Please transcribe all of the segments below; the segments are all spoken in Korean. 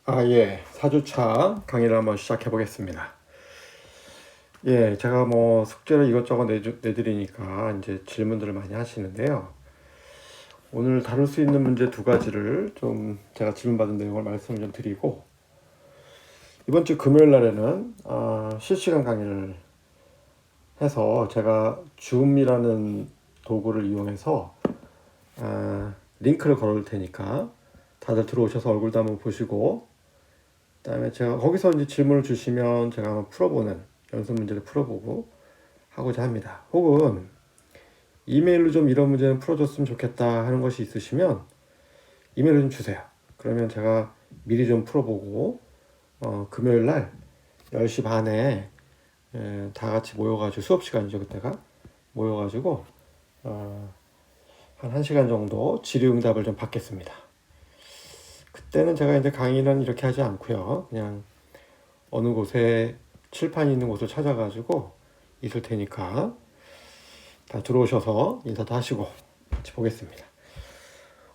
예. 4주차 강의를 한번 시작해 보겠습니다. 예, 제가 뭐 숙제를 이것저것 내드리니까 이제 질문들을 많이 하시는데요. 오늘 다룰 수 있는 문제 두 가지를 좀 제가 질문받은 내용을 말씀을 좀 드리고, 이번 주 금요일 날에는 실시간 강의를 해서 제가 줌이라는 도구를 이용해서 링크를 걸어둘 테니까 다들 들어오셔서 얼굴도 한번 보시고, 그다음에 제가 거기서 이제 질문을 주시면 제가 한번 풀어보는 연습 문제를 풀어보고 하고자 합니다. 혹은 이메일로 좀 이런 문제는 풀어줬으면 좋겠다 하는 것이 있으시면 이메일을 좀 주세요. 그러면 제가 미리 좀 풀어보고 금요일 날 10시 반에 다 같이 모여가지고 수업 시간이죠, 그때가. 모여가지고 한 1시간 정도 질의응답을 좀 받겠습니다. 그때는 제가 이제 강의는 이렇게 하지 않고요. 그냥 어느 곳에 칠판이 있는 곳을 찾아가지고 있을 테니까 다 들어오셔서 인사도 하시고 같이 보겠습니다.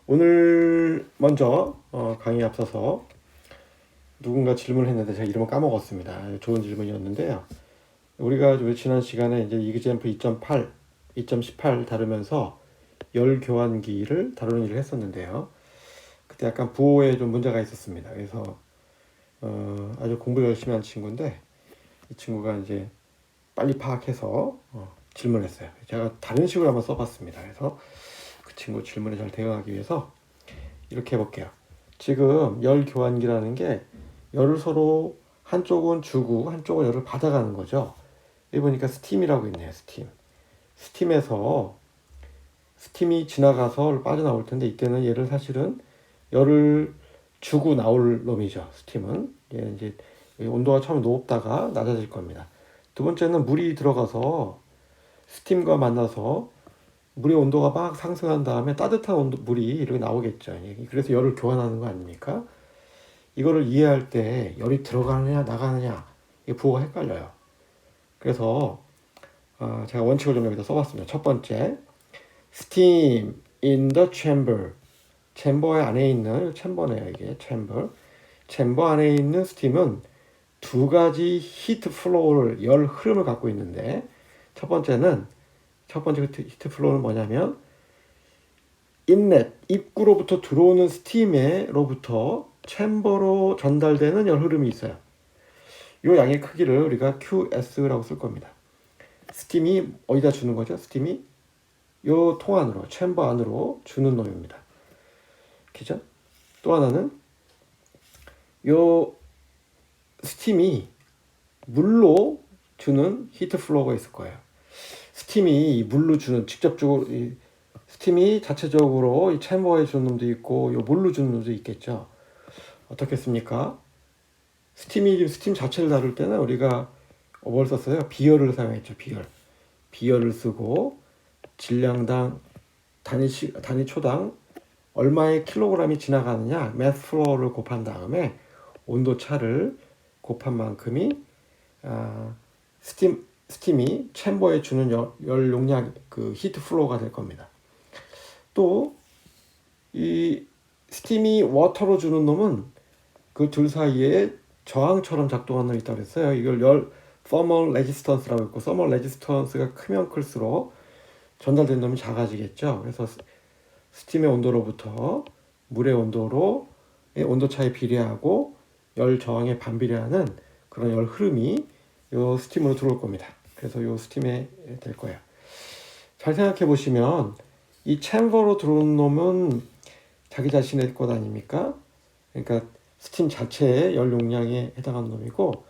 오늘 먼저 강의에 앞서서 누군가 질문을 했는데 제가 이름을 까먹었습니다. 좋은 질문이었는데요. 우리가 지난 시간에 이제 이그젠플 2.8, 2.18 다루면서 열 교환기를 다루는 일을 했었는데요. 그때 약간 부호에 좀 문제가 있었습니다. 그래서 아주 공부 열심히 한 친구인데 이 친구가 이제 빨리 파악해서 질문했어요. 제가 다른 식으로 한번 써봤습니다. 그래서 그 친구 질문에 잘 대응하기 위해서 이렇게 해볼게요. 지금 열 교환기라는 게 열을 서로 한쪽은 주고 한쪽은 열을 받아가는 거죠. 여기 보니까 스팀이라고 있네요. 스팀에서 스팀이 지나가서 빠져나올 텐데 이때는 얘를 사실은 열을 주고 나올 놈이죠. 스팀은 얘 이제 온도가 처음에 높다가 낮아질 겁니다. 두 번째는 물이 들어가서 스팀과 만나서 물의 온도가 막 상승한 다음에 따뜻한 물이 이렇게 나오겠죠. 그래서 열을 교환하는 거 아닙니까? 이거를 이해할 때 열이 들어가느냐 나가느냐 이 부호가 헷갈려요. 그래서 제가 원칙을 좀 여기다 써봤습니다. 첫 번째, steam in the chamber. 챔버의 안에 있는 챔버네요. 이게 챔버 안에 있는 스팀은 두 가지 히트 플로우를 열 흐름을 갖고 있는데 첫 번째 히트 플로우는 뭐냐면 인렛 입구로부터 들어오는 스팀으로부터 챔버로 전달되는 열 흐름이 있어요. 이 양의 크기를 우리가 QS라고 쓸 겁니다. 스팀이 어디다 주는 거죠? 스팀이 이 통 안으로 챔버 안으로 주는 놈입니다. 그죠? 또 하나는 요 스팀이 물로 주는 히트 플로우가 있을 거예요. 스팀이 물로 주는 직접적으로 스팀이 자체적으로 이 챔버에 주는 놈도 있고 요 물로 주는 놈도 있겠죠. 어떻겠습니까? 스팀 자체를 다룰 때는 우리가 뭘 썼어요? 비열을 사용했죠. 비열을 쓰고 질량당 단위 초당 얼마의 킬로그램이 지나가느냐 매스 플로우를 곱한 다음에 온도 차를 곱한 만큼이 스팀이 챔버에 주는 열 용량 그 히트 플로우가 될 겁니다. 또 이 스팀이 워터로 주는 놈은 그 둘 사이에 저항처럼 작동하는 놈이 있다고 했어요. 이걸 열 thermal resistance라고 했고 thermal resistance가 크면 클수록 전달된 놈이 작아지겠죠. 그래서 스팀의 온도로부터 물의 온도로 온도 차에 비례하고 열 저항에 반비례하는 그런 열 흐름이 이 스팀으로 들어올 겁니다. 그래서 이 스팀에 될 거예요. 잘 생각해 보시면 이 챔버로 들어오는 놈은 자기 자신의 것 아닙니까? 그러니까 스팀 자체의 열 용량에 해당하는 놈이고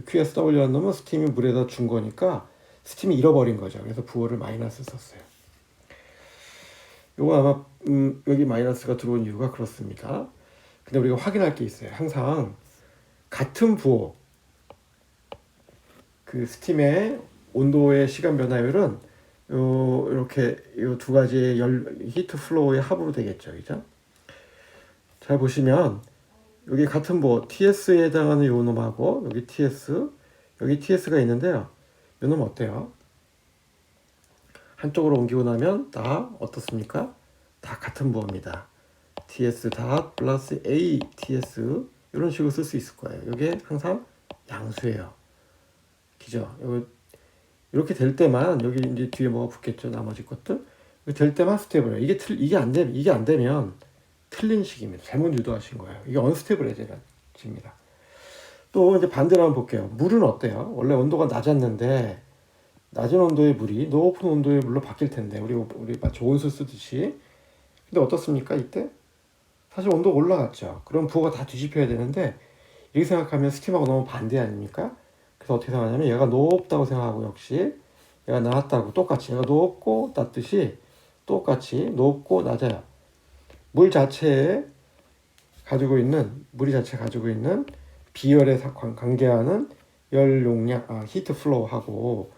QSW라는 놈은 스팀이 물에다 준 거니까 스팀이 잃어버린 거죠. 그래서 부호를 마이너스 썼어요. 요거 아마 여기 마이너스가 들어온 이유가 그렇습니다. 근데 우리가 확인할 게 있어요. 항상 같은 부호 그 스팀의 온도의 시간 변화율은 이렇게 이 두 가지의 히트 플로우의 합으로 되겠죠. 그죠? 잘 보시면 여기 같은 부호 TS에 해당하는 요 놈하고 여기 TS가 있는데요. 요 놈 어때요? 한쪽으로 옮기고 나면 다 어떻습니까? 다 같은 부호입니다. TS 닷 플러스 ATS 이런 식으로 쓸 수 있을 거예요. 이게 항상 양수예요. 그죠? 이렇게 될 때만 여기 이제 뒤에 뭐가 붙겠죠. 나머지 것들. 될 때만 스텝을 해요. 이게 안 되면 틀린 식입니다. 잘못 유도하신 거예요. 이게 언스테이블 에너지입니다. 또 이제 반대로 한번 볼게요. 물은 어때요? 원래 온도가 낮았는데 낮은 온도의 물이 높은 온도의 물로 바뀔 텐데 우리 마치 온수 쓰듯이. 근데 어떻습니까? 이때 사실 온도가 올라갔죠. 그럼 부호가 다 뒤집혀야 되는데 이렇게 생각하면 스팀하고 너무 반대 아닙니까? 그래서 어떻게 생각하냐면 얘가 높다고 생각하고 역시 얘가 낮다고 똑같이 얘가 높고 낮듯이 똑같이 높고 낮아요. 물이 자체에 가지고 있는 비열에 관계하는 열 용량, 히트 플로우하고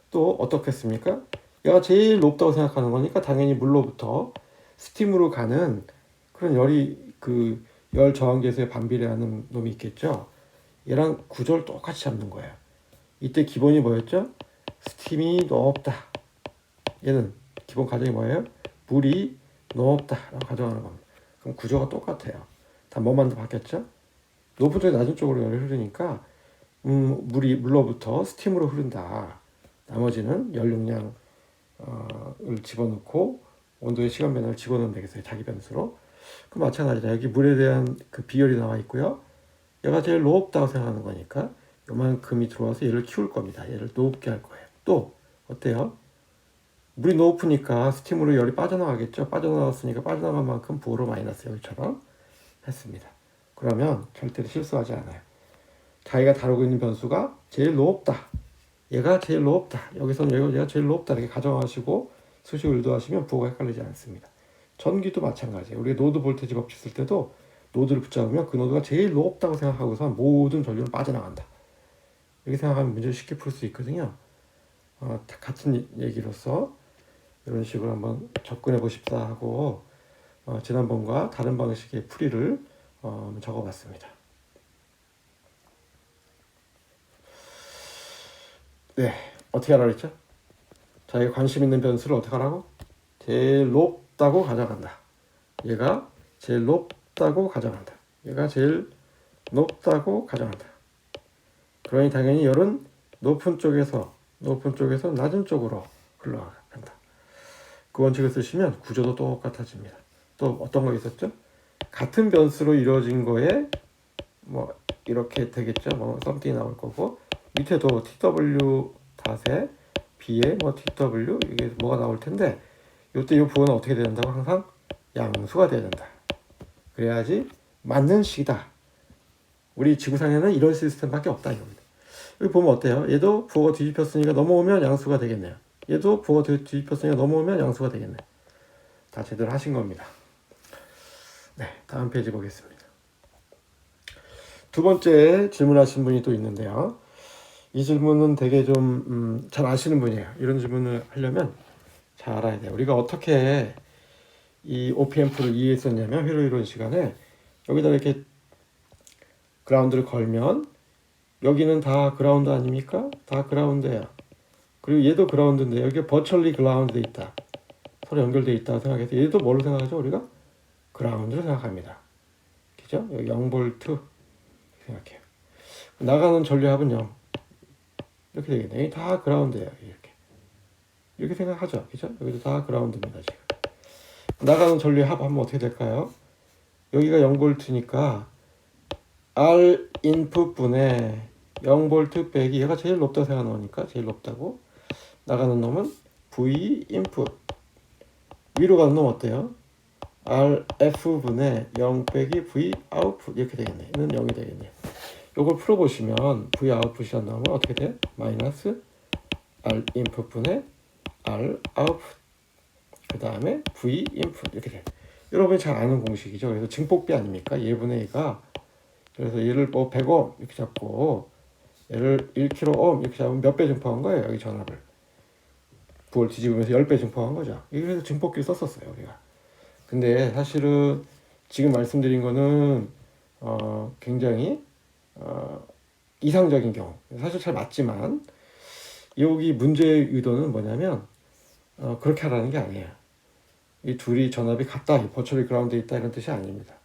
또 어떻겠습니까? 얘가 제일 높다고 생각하는 거니까 당연히 물로부터 스팀으로 가는 그런 열이 열 저항계수에 반비례하는 놈이 있겠죠. 얘랑 구조를 똑같이 잡는 거예요. 이때 기본이 뭐였죠? 스팀이 높다. 얘는 기본 가정이 뭐예요? 물이 높다라고 가정하는 겁니다. 그럼 구조가 똑같아요. 다 뭐만 더 바뀌었죠? 높은 쪽에 낮은 쪽으로 열이 흐르니까 물로부터 스팀으로 흐른다. 나머지는 열 용량을 집어넣고 온도의 시간 변화를 집어넣으면 되겠어요. 자기 변수로. 그 마찬가지다. 여기 물에 대한 그 비열이 나와 있고요. 얘가 제일 높다고 생각하는 거니까 요만큼이 들어와서 얘를 키울 겁니다. 얘를 높게 할 거예요. 또 어때요? 물이 높으니까 스팀으로 열이 빠져나가겠죠. 빠져나갔으니까 빠져나간 만큼 부호로 마이너스 여기처럼 했습니다. 그러면 절대로 실수하지 않아요. 자기가 다루고 있는 변수가 제일 높다. 얘가 제일 높다. 여기서는 얘가 제일 높다. 이렇게 가정하시고 수식을 유도하시면 부호가 헷갈리지 않습니다. 전기도 마찬가지예요. 우리가 노드 볼테이지 법칙 쓸 때도 노드를 붙잡으면 그 노드가 제일 높다고 생각하고서 모든 전류는 빠져나간다. 이렇게 생각하면 문제를 쉽게 풀 수 있거든요. 같은 얘기로서 이런 식으로 한번 접근해 보십사 하고 지난번과 다른 방식의 풀이를 적어봤습니다. 네, 어떻게 하라 그랬죠? 자기가 관심 있는 변수를 어떻게 하라고? 제일 높다고 가정한다. 얘가 제일 높다고 가정한다. 얘가 제일 높다고 가정한다. 그러니 당연히 열은 높은 쪽에서 낮은 쪽으로 흘러간다. 그 원칙을 쓰시면 구조도 똑같아집니다. 또 어떤 거 있었죠? 같은 변수로 이루어진 거에 뭐 이렇게 되겠죠. 뭐 썸띵이 나올 거고 밑에도 TW 닷에 B에 뭐 TW 이게 뭐가 나올 텐데 이때 이 부호는 어떻게 된다고? 항상 양수가 돼야 된다. 그래야지 맞는 식이다. 우리 지구상에는 이런 시스템밖에 없다 이겁니다. 여기 보면 어때요? 얘도 부호가 뒤집혔으니까 넘어오면 양수가 되겠네요. 얘도 부호가 뒤집혔으니까 넘어오면 양수가 되겠네. 다 제대로 하신 겁니다. 네, 다음 페이지 보겠습니다. 두 번째 질문하신 분이 또 있는데요. 이 질문은 되게 좀 잘 아시는 분이에요. 이런 질문을 하려면 잘 알아야 돼요. 우리가 어떻게 이 OPM프를 이해했었냐면 회로 이론 시간에 여기다 이렇게 그라운드를 걸면 여기는 다 그라운드 아닙니까? 다 그라운드예요. 그리고 얘도 그라운드인데 여기 버츄얼리 그라운드돼 있다. 서로 연결돼 있다 생각해서 얘도 뭘로 생각하죠? 우리가 그라운드로 생각합니다. 그죠? 여기 0V 생각해요. 나가는 전류합은 0. 이렇게 되겠네. 다 그라운드예요. 이렇게 생각하죠. 그죠? 여기도 다 그라운드입니다. 지금. 나가는 전류합 하면 어떻게 될까요? 여기가 0V니까 R 인풋 분의 0V 빼기 얘가 제일 높다고 생각하는 거니까 제일 높다고 나가는 놈은 V 인풋 위로 가는 놈 어때요? RF 분의 0 빼기 V 아웃풋 이렇게 되겠네. 얘는 0이 되겠네. 요걸 풀어보시면 V 아웃풋이란 나오면 어떻게 돼? 마이너스 R 인풋 분의 R 아웃풋 그 다음에 V 인풋 이렇게 돼. 여러분이 잘 아는 공식이죠. 그래서 증폭비 아닙니까? 얘분의 얘가 그래서 얘를 뭐 100옴 이렇게 잡고 얘를 1kΩ 이렇게 잡으면 몇 배 증폭한 거예요? 여기 전압을 부호를 뒤집으면서 10배 증폭한 거죠. 그래서 증폭기를 썼었어요 우리가. 근데 사실은 지금 말씀드린 거는 굉장히 이상적인 경우 사실 잘 맞지만 여기 문제의 의도는 뭐냐면 그렇게 하라는 게 아니에요. 이 둘이 전압이 같다, 버추얼리 그라운드에 있다 이런 뜻이 아닙니다.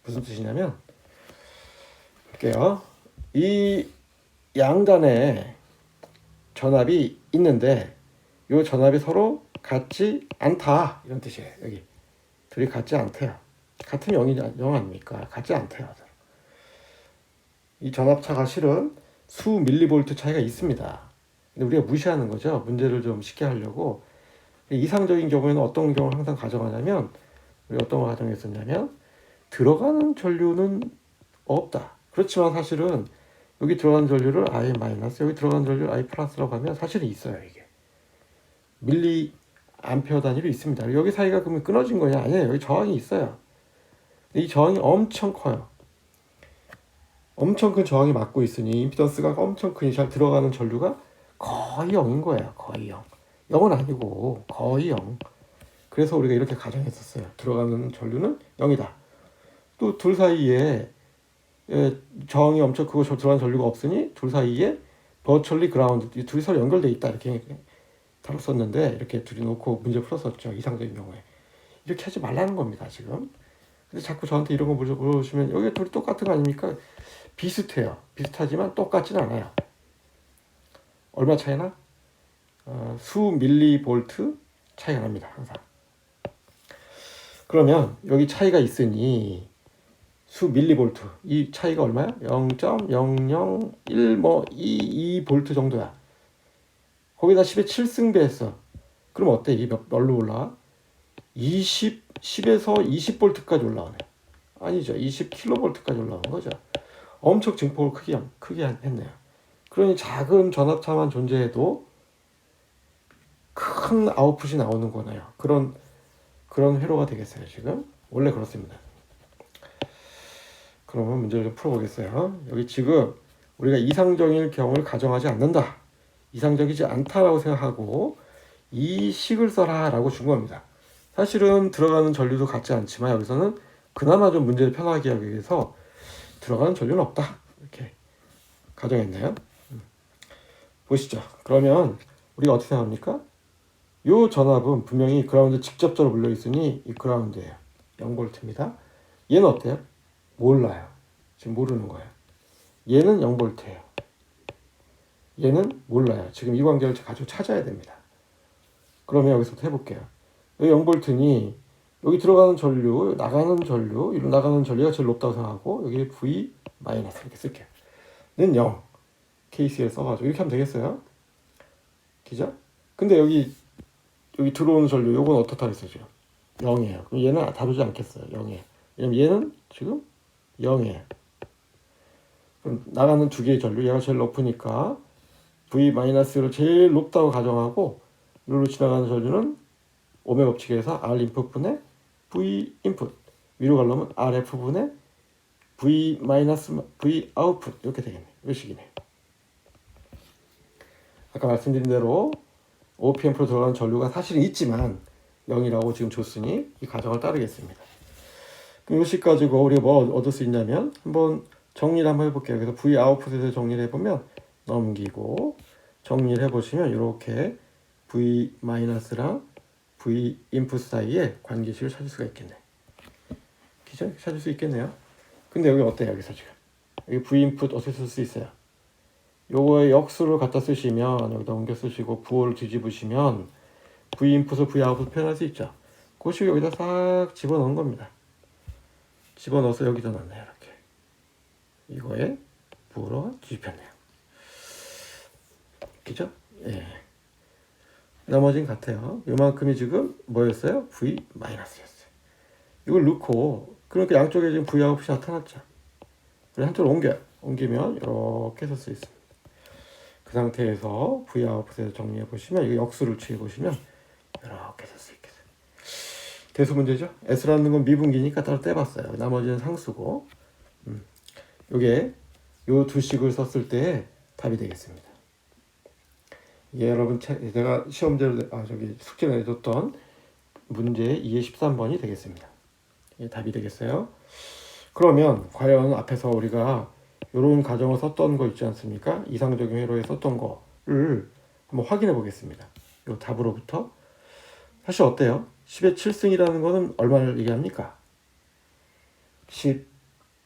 무슨 뜻이냐면 볼게요. 이 양단에 전압이 있는데 이 전압이 서로 같지 않다 이런 뜻이에요. 여기 둘이 같지 않대요. 같은 0 아닙니까? 같지 않대요. 이 전압차가 실은 수 밀리볼트 차이가 있습니다. 근데 우리가 무시하는 거죠. 문제를 좀 쉽게 하려고. 이상적인 경우에는 어떤 경우를 항상 가정하냐면, 우리 어떤 걸 가정했었냐면, 들어가는 전류는 없다. 그렇지만 사실은 여기 들어가는 전류를 I 마이너스, 여기 들어가는 전류를 I 플러스라고 하면 사실은 있어요, 이게. 밀리 암페어 단위로 있습니다. 여기 사이가 그러면 끊어진 거냐? 아니에요. 여기 저항이 있어요. 이 저항이 엄청 커요. 엄청 큰 저항이 맞고 있으니 임피던스가 엄청 크니 잘 들어가는 전류가 거의 0인 거예요. 거의 0. 0은 아니고 거의 0. 그래서 우리가 이렇게 가정했었어요. 들어가는 전류는 0이다. 또 둘 사이에 저항이 엄청 크고 들어가는 전류가 없으니 둘 사이에 버추얼리 그라운드, 둘이 서로 연결돼 있다. 이렇게 다뤘었는데 이렇게 둘이 놓고 문제 풀었었죠. 이상적인 경우에. 이렇게 하지 말라는 겁니다. 지금. 근데 자꾸 저한테 이런 거 물어보시면 여기 둘이 똑같은 거 아닙니까? 비슷해요. 비슷하지만 똑같진 않아요. 얼마 차이나? 수 밀리볼트 차이가 납니다. 항상. 그러면 여기 차이가 있으니 수 밀리볼트 이 차이가 얼마야? 0.001 뭐 22볼트 정도야. 거기다 10의 7승배했어. 그럼 어때? 이게 뭘로 올라와? 10에서 20볼트까지 올라오네. 아니죠. 20kV까지 올라온 거죠. 엄청 증폭을 크게 했네요. 그러니 작은 전압차만 존재해도 큰 아웃풋이 나오는 거네요. 그런 회로가 되겠어요. 지금 원래 그렇습니다. 그러면 문제를 좀 풀어보겠어요. 여기 지금 우리가 이상적인 경우를 가정하지 않는다. 이상적이지 않다라고 생각하고 이 식을 써라 라고 준 겁니다. 사실은 들어가는 전류도 같지 않지만 여기서는 그나마 좀 문제를 편하게 하기 위해서 들어가는 전류는 없다. 이렇게 가정했네요. 보시죠. 그러면 우리가 어떻게 생각합니까? 이 전압은 분명히 그라운드 직접적으로 물려 있으니 이 그라운드예요. 0V입니다. 얘는 어때요? 몰라요. 지금 모르는 거예요. 얘는 0V예요. 얘는 몰라요. 지금 이 관계를 가지고 찾아야 됩니다. 그러면 여기서부터 해볼게요. 여기 0V니 여기 들어가는 전류, 나가는 전류, 이로 나가는 전류가 제일 높다고 생각하고 여기 V 마이너스 이렇게 쓸게요. 는 0. KCL 써가지고 이렇게 하면 되겠어요? 기죠? 근데 여기 들어오는 전류, 요건 어떻다 그랬어요? 0이에요. 그럼 얘는 다루지 않겠어요. 0이에요. 왜냐면 얘는 지금 0이에요. 그럼 나가는 두 개의 전류, 얘가 제일 높으니까 V-를 제일 높다고 가정하고 이로 지나가는 전류는 오메 법칙에서 R 인풋분의 V 인풋, 위로 가려면 RF분의 V 아웃풋 이렇게 되겠네요. 이런 식이네요. 아까 말씀드린 대로 OPM프로 들어가는 전류가 사실은 있지만 0이라고 지금 줬으니 이 가정을 따르겠습니다. 그럼 이 식 가지고 우리가 뭐 얻을 수 있냐면 한번 정리를 한번 해볼게요. 그래서 V 아웃풋에 대해서 정리를 해보면 넘기고 정리를 해보시면 이렇게 V-랑 V 인풋 사이에 관계식을 찾을 수가 있겠네. 그죠? 찾을 수 있겠네요. 근데 여기 어때요? 여기서 지금 여기 V 인풋 어떻게 쓸 수 있어요? 요거에 역수를 갖다 쓰시면 여기다 옮겨 쓰시고 부호를 뒤집으시면 V 인풋을 V 아웃풋 표현할 수 있죠. 그 식을 여기다 싹 집어넣은 겁니다. 집어넣어서 여기다 넣네요. 이렇게 이거에 부호로 뒤집혔네요. 그죠? 예. 나머지는 같아요. 요만큼이 지금 뭐였어요? V-였어요. 이걸 넣고 그러니까 양쪽에 지금 V 아웃풋이 나타났죠. 그래서 한쪽으로 옮기면 이렇게 쓸 수 있습니다. 그 상태에서 V 아웃풋에서 정리해 보시면 이거 역수를 취해 보시면 이렇게 쓸 수 있게 돼요. 대수 문제죠. S라는 건 미분기니까 따로 떼봤어요. 나머지는 상수고 요게 요 두 식을 썼을 때 답이 되겠습니다. 이게 여러분 제가 시험제로 숙제를 내줬던 문제 2의 13번이 되겠습니다. 이게 답이 되겠어요. 그러면 과연 앞에서 우리가 이런 가정을 썼던 거 있지 않습니까? 이상적인 회로에 썼던 거를 한번 확인해 보겠습니다. 이 답으로부터 사실 어때요? 10의 7승이라는 거는 얼마를 얘기합니까? 10,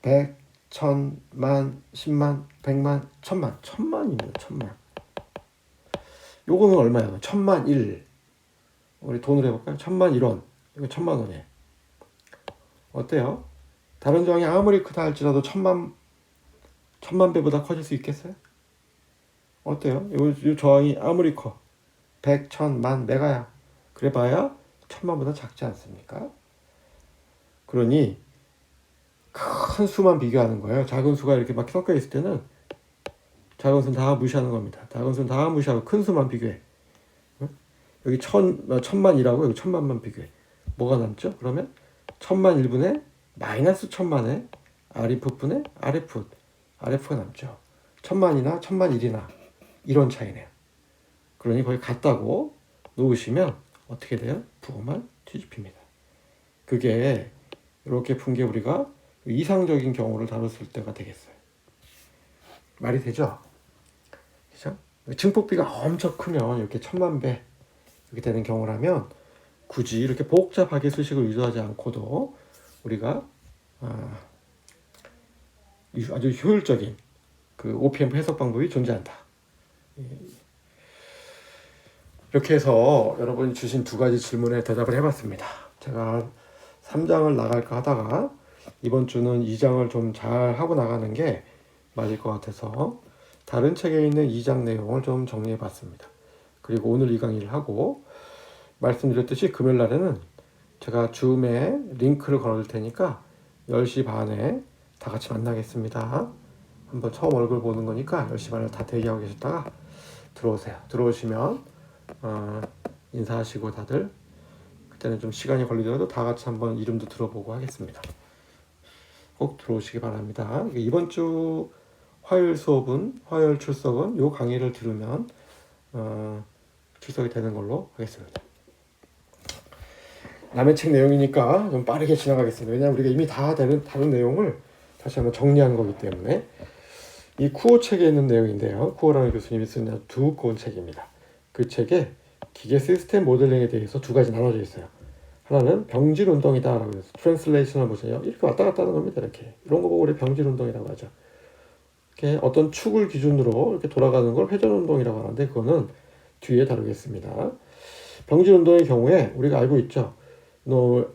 100, 천, 만, 십만, 백만, 천만. 천만입니다. 천만. 요거는 얼마예요? 천만 일. 우리 돈으로 해볼까요? 천만 1원. 이거 천만 원이에요. 어때요? 다른 저항이 아무리 크다 할지라도 천만 배보다 커질 수 있겠어요? 어때요? 이 저항이 아무리 커. 100, 1000, 만, 메가야. 그래봐야 천만보다 작지 않습니까? 그러니 큰 수만 비교하는 거예요. 작은 수가 이렇게 막 섞여 있을 때는 작은 수는 다 무시하는 겁니다. 작은 수는 다 무시하고 큰 수만 비교해. 여기 천만이라고 여기 천만만 비교해. 뭐가 남죠? 그러면 천만 1분의 마이너스 천만의 RF분의 RF가 남죠. 천만이나 천만 1이나 이런 차이네요. 그러니 거의 같다고 놓으시면 어떻게 돼요? 부호만 뒤집힙니다. 그게 이렇게 푼 게 우리가 이상적인 경우를 다뤘을 때가 되겠어요. 말이 되죠? 그죠? 증폭비가 엄청 크면 이렇게 천만 배 이렇게 되는 경우라면 굳이 이렇게 복잡하게 수식을 유도하지 않고도 우리가 아주 효율적인 그 OPM 해석 방법이 존재한다. 이렇게 해서 여러분이 주신 두 가지 질문에 대답을 해봤습니다. 제가 3장을 나갈까 하다가 이번 주는 2장을 좀 잘 하고 나가는 게 맞을 것 같아서 다른 책에 있는 2장 내용을 좀 정리해봤습니다. 그리고 오늘 이 강의를 하고 말씀드렸듯이 금요일 날에는 제가 줌에 링크를 걸어둘 테니까 10시 반에 다 같이 만나겠습니다. 한번 처음 얼굴 보는 거니까 10시 반에 다 대기하고 계셨다가 들어오세요. 들어오시면 인사하시고 다들 그때는 좀 시간이 걸리더라도 다 같이 한번 이름도 들어보고 하겠습니다. 꼭 들어오시기 바랍니다. 이번 주 화요일 출석은 이 강의를 들으면 출석이 되는 걸로 하겠습니다. 남의 책 내용이니까 좀 빠르게 지나가겠습니다. 왜냐하면 우리가 이미 다 다른 내용을 다시 한번 정리한 거기 때문에. 이 쿠오 책에 있는 내용인데요. 쿠오라는 교수님이 쓴 아주 두꺼운 책입니다. 그 책에 기계 시스템 모델링에 대해서 두 가지 나눠져 있어요. 하나는 병질 운동이다라고 해서 트랜슬레이셔널 모션이요. 이렇게 왔다 갔다 하는 겁니다. 이렇게 이런 거 보고 우리 병질 운동이라고 하죠. 이렇게 어떤 축을 기준으로 이렇게 돌아가는 걸 회전 운동이라고 하는데 그거는 뒤에 다루겠습니다. 병질 운동의 경우에 우리가 알고 있죠.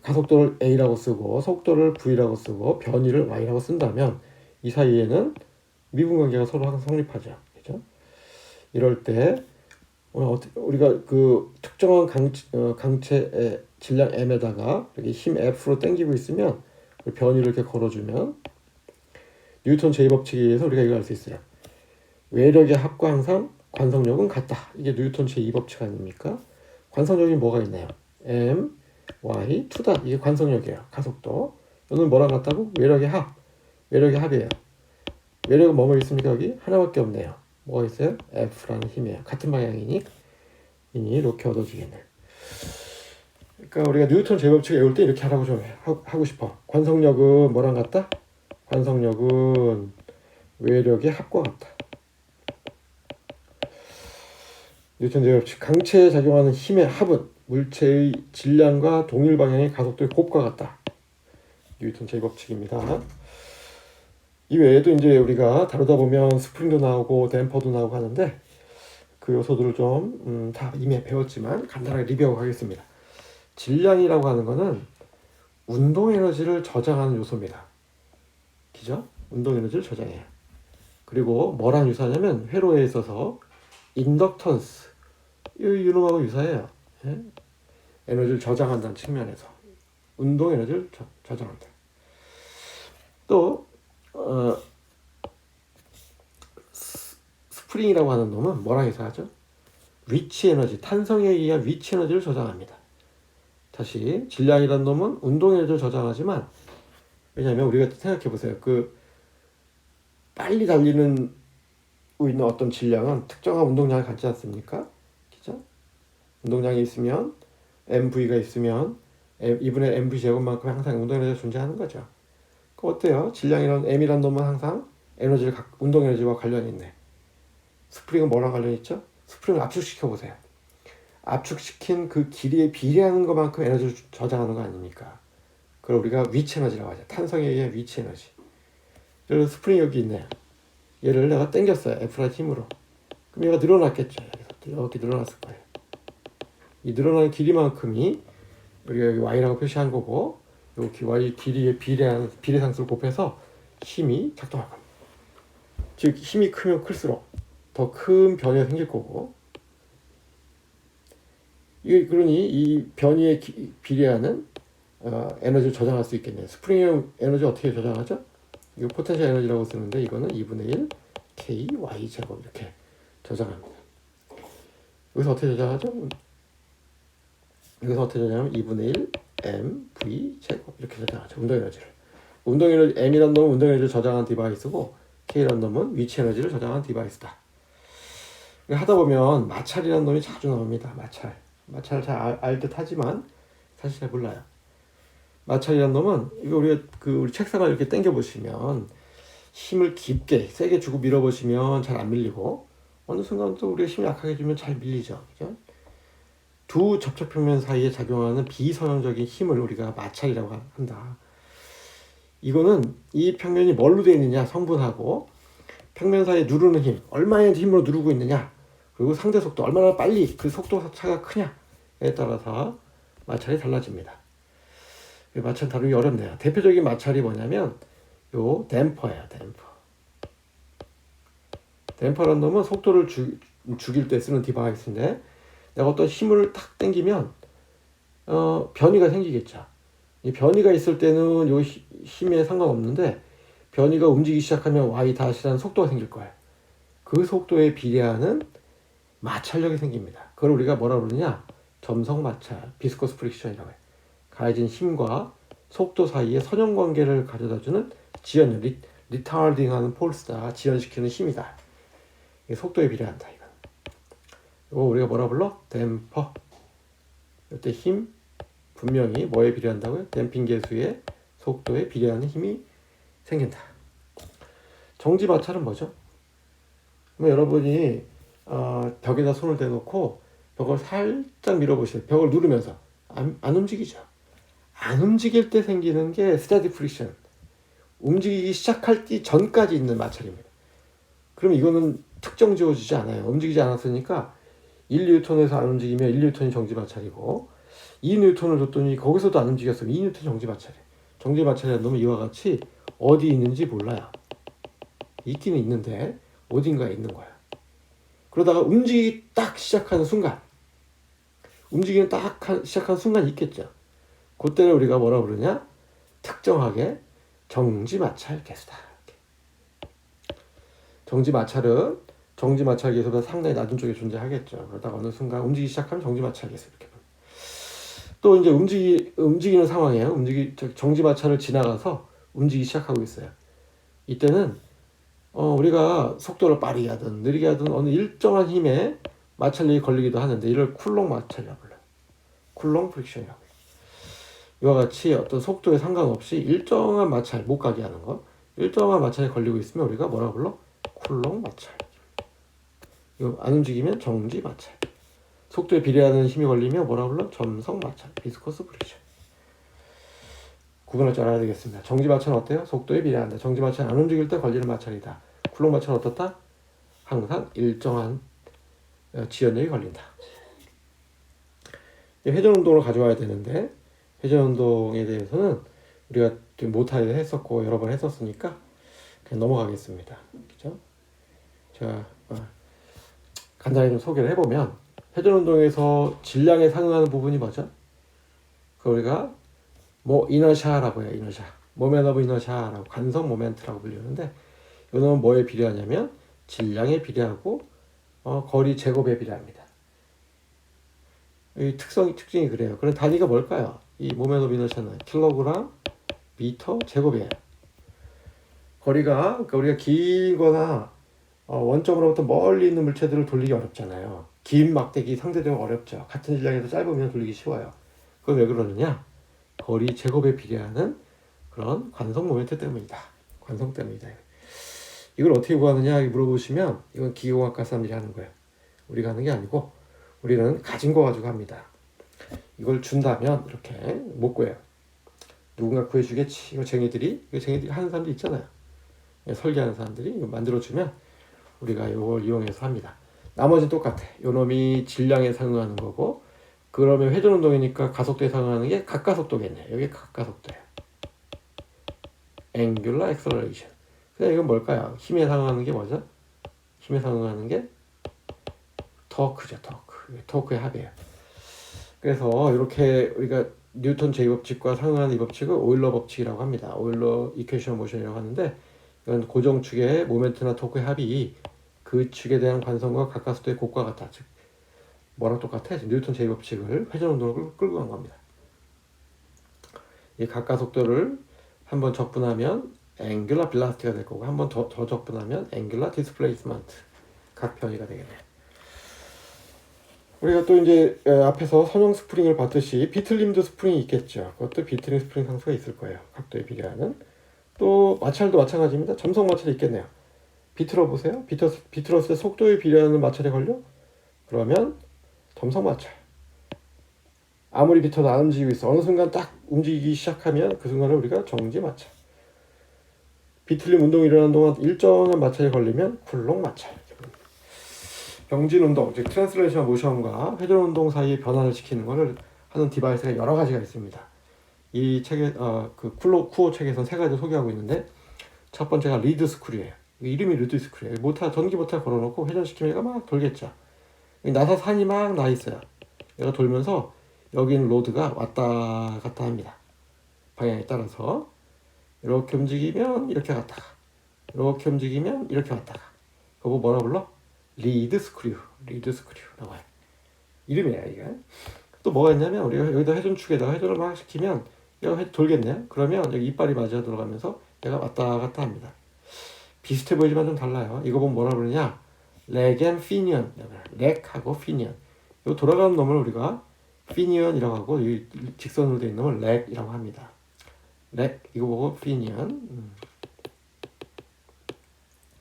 가속도를 A라고 쓰고 속도를 V라고 쓰고 변이를 Y라고 쓴다면 이 사이에는 미분관계가 서로 항상 성립하죠. 그죠? 이럴 때 우리가 그 특정한 강체의 질량 M에다가 이렇게 힘 F로 당기고 있으면 변이를 이렇게 걸어주면 뉴턴 제2법칙에 의해서 우리가 이걸 알 수 있어요. 외력의 합과 항상 관성력은 같다. 이게 뉴턴 제2법칙 아닙니까? 관성력이 뭐가 있나요? M, Y, 2다. 이게 관성력이에요. 가속도. 이거는 뭐랑 같다고? 외력의 합. 외력의 합이에요. 외력은 뭐뭐 있습니까? 여기 하나밖에 없네요. 뭐가 있어요? F라는 힘이에요. 같은 방향이니 이렇게 얻어지겠네. 그러니까 우리가 뉴턴 제2법칙을 외울 때 이렇게 하라고 좀 하고 싶어. 관성력은 뭐랑 같다? 관성력은 외력의 합과 같다. 뉴턴 제2법칙. 강체에 작용하는 힘의 합은 물체의 질량과 동일 방향의 가속도의 곱과 같다. 뉴턴 제2법칙입니다. 이 외에도 이제 우리가 다루다 보면 스프링도 나오고 댐퍼도 나오고 하는데 그 요소들을 좀 다 이미 배웠지만 간단하게 리뷰하고 가겠습니다. 질량이라고 하는 거는 운동 에너지를 저장하는 요소입니다. 그죠? 운동 에너지를 저장해요. 그리고 뭐랑 유사하냐면 회로에 있어서 인덕턴스 이놈하고 유사해요. 예? 에너지를 저장한다는 측면에서 운동 에너지를 저장한다. 또 스프링이라고 하는 놈은 뭐랑 유사하죠? 위치 에너지, 탄성에 의한 위치 에너지를 저장합니다. 다시 질량이라는 놈은 운동 에너지를 저장하지만 왜냐하면 우리가 생각해 보세요. 그 빨리 달리는 있는 어떤 질량은 특정한 운동량을 갖지 않습니까? 그죠? 운동량이 있으면 MV가 있으면 2분의 MV 제곱만큼 항상 운동 에너지가 존재하는 거죠. 그 어때요? 질량이란 M이란 놈은 항상 운동 에너지와 관련이 있네. 스프링은 뭐랑 관련이 있죠? 스프링을 압축시켜 보세요. 압축시킨 그 길이에 비례하는 것만큼 에너지를 저장하는 거 아닙니까? 그걸 우리가 위치 에너지라고 하죠. 탄성에 의한 위치 에너지. 예를 들어 스프링이 여기 있네요. 얘를 내가 당겼어요. F라는 힘으로. 그럼 얘가 늘어났겠죠. 여기서 이렇게 늘어났을 거예요. 이 늘어나는 길이만큼이 우리가 여기 Y라고 표시한 거고, 여기 Y 길이에 비례상수를 곱해서 힘이 작동할 겁니다. 즉 힘이 크면 클수록 더 큰 변이가 생길 거고, 그러니 이 변이에 비례하는 에너지를 저장할 수 있겠네요. 스프링 에너지 어떻게 저장하죠? 이거 포텐셜 에너지라고 쓰는데 이거는 2분의 1 K Y 제곱 이렇게 저장합니다. 여기서 어떻게 저장하죠? 여기서 어떻게 저장하면 2분의 1 M V 제곱 이렇게 저장하죠. 운동 에너지를. 운동 에너지 M이란 놈은 운동 에너지를 저장한 디바이스고 K란 놈은 위치 에너지를 저장한 디바이스다. 하다 보면 마찰이라는 놈이 자주 나옵니다. 마찰 잘 알 듯 하지만 사실 잘 몰라요. 마찰이라는 놈은 이거 우리 책상을 이렇게 당겨 보시면 힘을 깊게 세게 주고 밀어 보시면 잘 안 밀리고 어느 순간 또 우리가 힘을 약하게 주면 잘 밀리죠. 그죠? 두 접촉 평면 사이에 작용하는 비선형적인 힘을 우리가 마찰이라고 한다. 이거는 이 평면이 뭘로 되어 있느냐, 성분하고 평면 사이에 누르는 힘, 얼마의 힘으로 누르고 있느냐, 그리고 상대 속도, 얼마나 빨리 그 속도 차가 크냐에 따라서 마찰이 달라집니다. 마찰 다루기 어렵네요. 대표적인 마찰이 뭐냐면 요 댐퍼예요. 댐퍼라는 놈은 속도를 죽일 때 쓰는 디바이스인데 내가 어떤 힘을 탁 당기면 변이가 생기겠죠. 이 변이가 있을 때는 요 힘에 상관없는데 변이가 움직이기 시작하면 y-라는 속도가 생길 거예요. 그 속도에 비례하는 마찰력이 생깁니다. 그걸 우리가 뭐라 그러느냐? 점성 마찰, 비스코스 프릭션이라고 해요. 가해진 힘과 속도 사이에 선형관계를 가져다주는 지연, 리타르딩하는 폴스다. 지연시키는 힘이다. 이게 속도에 비례한다. 이거 우리가 뭐라 불러? 댐퍼. 이때 힘 분명히 뭐에 비례한다고요? 댐핑 계수의 속도에 비례하는 힘이 생긴다. 정지 마찰은 뭐죠? 그럼 여러분이 벽에다 손을 대놓고 벽을 살짝 밀어보세요. 벽을 누르면서 안 움직이죠. 안 움직일 때 생기는 게 스태틱 프릭션. 움직이기 시작할 때 전까지 있는 마찰입니다. 그럼 이거는 특정 지워지지 않아요. 움직이지 않았으니까 1N에서 안 움직이면 1N이 정지 마찰이고 2N을 줬더니 거기서도 안 움직였으면 2N 정지 마찰이에요. 정지 마찰이라는 놈은 이와 같이 어디 있는지 몰라요. 있기는 있는데 어딘가에 있는 거야. 그러다가 움직이기 딱 시작하는 순간, 움직이는 딱 시작하는 순간이 있겠죠. 그때를 우리가 뭐라 부르냐? 특정하게 정지 마찰 계수다. 정지 마찰은 정지 마찰 계수보다 상당히 낮은 쪽에 존재하겠죠. 그러다가 어느 순간 움직이기 시작하면 정지 마찰 계수 이렇게. 또 이제 움직이는 상황이에요. 정지 마찰을 지나가서 움직이기 시작하고 있어요. 이때는 우리가 속도를 빠르게 하든 느리게 하든 어느 일정한 힘에 마찰력이 걸리기도 하는데 이를 쿨롱 마찰이라고 불러요. 쿨롱 프릭션이라고. 이와 같이 어떤 속도에 상관없이 일정한 마찰, 못 가게 하는 것, 일정한 마찰에 걸리고 있으면 우리가 뭐라고 불러? 쿨롱 마찰. 이거 안 움직이면 정지 마찰. 속도에 비례하는 힘이 걸리면 뭐라고 불러? 점성 마찰, 비스코스 프릭션. 구분할 줄 알아야 되겠습니다. 정지 마찰은 어때요? 속도에 비례한다. 정지 마찰은 안 움직일 때 걸리는 마찰이다. 쿨롱 마찰은 어떻다? 항상 일정한 지연력이 걸린다. 회전 운동을 가져와야 되는데 회전 운동에 대해서는 우리가 못하게 했었고 여러 번 했었으니까 그냥 넘어가겠습니다. 그죠? 자, 간단히 좀 소개를 해보면 회전 운동에서 질량에 상응하는 부분이 뭐죠? 그 우리가 이너샤라고 해요. 이너샤. 모멘트 오브 이너샤라고 관성 모멘트라고 불리는데 이거는 뭐에 비례하냐면 질량에 비례하고 거리 제곱에 비례합니다. 이 특징이 그래요. 그럼 단위가 뭘까요? 이 모멘트 오브 이너샤는 킬로그램 미터 제곱이에요. 거리가 그러니까 우리가 길거나 원점으로부터 멀리 있는 물체들을 돌리기 어렵잖아요. 긴 막대기 상대적으로 어렵죠. 같은 질량에서 짧으면 돌리기 쉬워요. 그건 왜 그러느냐? 거리 제곱에 비례하는 그런 관성 모멘트 때문이다. 관성 때문이다. 이걸 어떻게 구하느냐 물어보시면 이건 기계공학과 사람들이 하는 거예요. 우리가 하는 게 아니고 우리는 가진 거 가지고 합니다. 이걸 준다면 이렇게 못 구해요. 누군가 구해주겠지. 이거 쟁이들이 하는 사람도 있잖아요. 설계하는 사람들이 이거 만들어주면 우리가 이걸 이용해서 합니다. 나머지는 똑같아. 요 놈이 질량에 상응하는 거고, 그러면 회전운동이니까 가속도에 상응하는 게 각가속도겠네. 여기 각가속도예요. Angular acceleration. 근데 이건 뭘까요? 힘에 상응하는 게 뭐죠? 힘에 상응하는 게 토크죠. 토크의 합이에요. 그래서 이렇게 우리가 뉴턴 제2법칙과 상응하는 이 법칙을 오일러 법칙이라고 합니다. 오일러 이퀘이션 모션이라고 하는데, 이건 고정축의 모멘트나 토크의 합이 그 축에 대한 관성과 각가속도의 곱과 같다. 즉 뭐랑 똑같아? 뉴턴 제2법칙을 회전운동을 끌고 간 겁니다. 이 각가속도를 한번 적분하면 angular velocity가 될 거고, 한번 더 적분하면 angular displacement, 각 변이가 되겠네요. 우리가 또 이제 앞에서 선형 스프링을 봤듯이 비틀림드 스프링이 있겠죠. 그것도 비틀림 스프링 상수가 있을 거예요. 각도에 비례하는. 또 마찰도 마찬가지입니다. 점성 마찰이 있겠네요. 비틀어 보세요. 비틀었을 때 속도에 비례하는 마찰이 걸려? 그러면 점성 마찰. 아무리 비틀어도 안 움직이고 있어. 어느 순간 딱 움직이기 시작하면 그 순간에 우리가 정지 마찰. 비틀림 운동이 일어나는 동안 일정한 마찰이 걸리면 쿨롱 마찰. 병진 운동, 즉 트랜슬레이션 모션과 회전 운동 사이의 변화를 시키는 것을 하는 디바이스가 여러 가지가 있습니다. 이 책에 그 쿠오 책에서는 세 가지 소개하고 있는데, 첫 번째가 리드 스크류예요. 이름이 리드 스크류예요. 전기 모터 걸어놓고 회전시키면 얘가 막 돌겠죠. 나사 산이 막 나 있어요. 얘가 돌면서 여기 있는 로드가 왔다 갔다 합니다. 방향에 따라서 이렇게 움직이면 이렇게 갔다가, 이렇게 움직이면 이렇게 왔다가. 그거 뭐라 불러? 리드 스크류라고 해요. 이름이에요, 이게. 또 뭐가 있냐면, 우리가 여기다 회전축에다가 회전을 막 시키면 얘가 돌겠네요. 그러면 여기 이빨이 맞아 들어가면서 얘가 왔다 갔다 합니다. 비슷해 보이지만 좀 달라요. 이거 보면 뭐라 그러냐? leg and finion. 렉하고 피니언. 이 돌아가는 놈을 우리가 피니언이라고 하고, 이 직선으로 되어 있는 놈을 렉이라고 합니다. 렉, 이거 보고 피니언.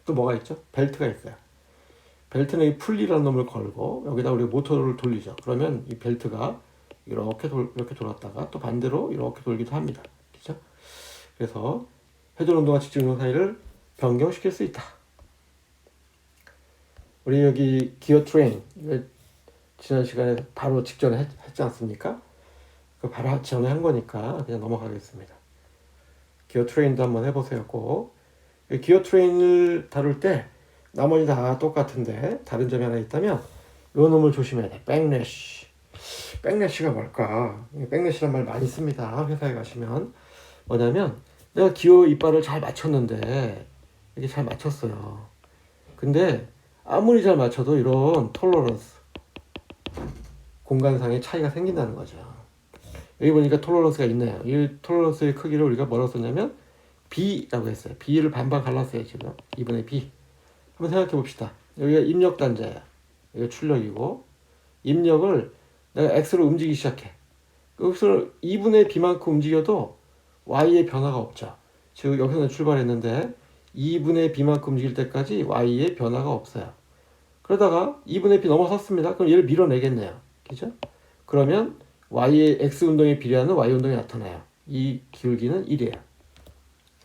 또 뭐가 있죠? 벨트가 있어요. 벨트는 이 풀리라는 놈을 걸고 여기다 우리 모터를 돌리죠. 그러면 이 벨트가 이렇게 돌았다가 또 반대로 이렇게 돌기도 합니다. 그렇죠? 그래서 회전 운동과 직진 운동 사이를 변경시킬 수 있다. 우리 여기 기어 트레인, 지난 시간에 바로 직전에 했지 않습니까? 그 바로 전에 한 거니까 그냥 넘어가겠습니다. 기어 트레인도 한번 해보세요. 꼭. 기어 트레인을 다룰 때 나머지 다 똑같은데 다른 점이 하나 있다면 요 놈을 조심해야 돼. 백래쉬. 백래쉬가 뭘까? 백래쉬란 말 많이 씁니다. 회사에 가시면. 뭐냐면 내가 기어 이빨을 잘 맞췄는데 이게 잘 맞췄어요. 근데 아무리 잘 맞춰도 이런 톨러런스, 공간상의 차이가 생긴다는 거죠. 여기 보니까 톨러런스가 있네요. 이 톨러런스의 크기를 우리가 뭐라고 썼냐면 B라고 했어요. B를 반반 갈랐어요. 지금 2분의 B. 한번 생각해 봅시다. 여기가 입력 단자야. 여기가 출력이고, 입력을 내가 X로 움직이기 시작해. 여기서 2분의 B만큼 움직여도 Y의 변화가 없죠. 즉 여기서는 출발했는데 2분의 B만큼 움직일 때까지 Y의 변화가 없어요. 그러다가 2분의 B 넘어섰습니다. 그럼 얘를 밀어내겠네요. 그죠? 그러면 Y의 X 운동에 비례하는 Y 운동이 나타나요. 이 기울기는 1이에요.